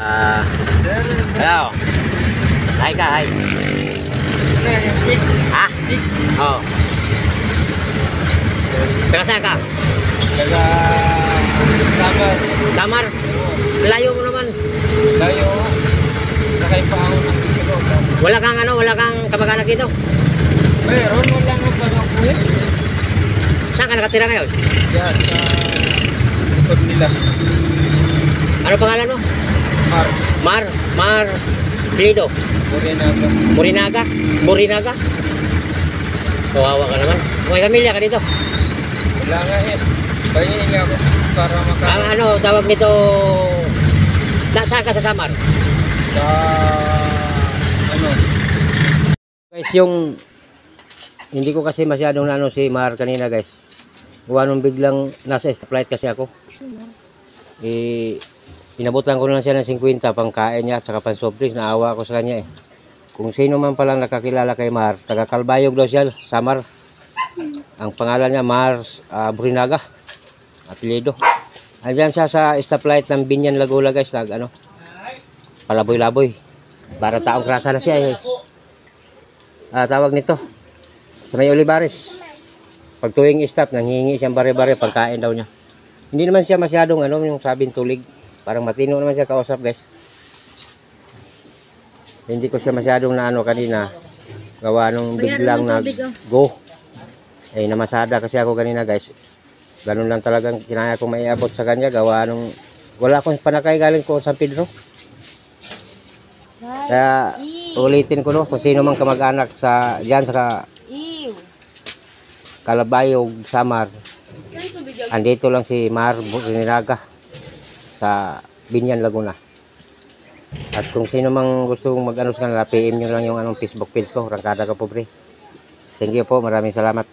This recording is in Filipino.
Hello. Hi ka, hi. Ha? Oo. Taga saan ka? Taga Samar. Samar? Layo mo naman. Layo. Sakay pa ako ng biciclo. Wala kang kamag-anak dito? Meron, wala nga pa ako eh. Saan ka nakatira ngayon? Yan, sa likod nila. Ano pangalan mo? Mar Pilido. Morinaga. Morinaga? Kawawa ka naman. May pamilya ka dito? Wala nga eh. Pahingi ako para Ang ano, tawag nito, saan ka sa Samar? Sa ano? Guys, yung hindi ko kasi masyadong naano si Mar kanina guys. Gawa nung biglang nasa stoplight kasi ako. Inabutan ko na lang siya ng 50 pang kain niya at saka pang soft drinks. Naawa ako sa kanya eh. Kung sino man palang nakakilala kay Mar, taga Calbayog daw siya, Samar. Ang pangalan niya Mar Burinaga. Apelyido. Andiyan siya sa stoplight ng Binyan Laguna guys, ano, palaboy-laboy. Para taong krasa na siya eh. Tawag nito sa may Olivares. Pag tuwing stop, nanghihingi siyang bare-bare pagkain daw niya. Hindi naman siya masyadong ano, yung sabing tulig. Parang matino naman siya kausap guys. Hindi ko siya masyadong na ano kanina. Gawa nung biglang go. Namasada kasi ako kanina guys. Ganun lang talagang kinaya ko maiabot sa kanya. Gawa nung wala akong panakay galing ko San Pedro. Kaya ulitin ko no, kung sino mang kamag-anak sa diyan sa Calbayog, Samar. Andito lang si Mar Burinaga sa Binyan Laguna. At kung sino mang gusto mag-ano sa kanila, PM nyo lang yung anong Facebook page ko, Rangkada Ka Pobre. Thank you po, maraming salamat.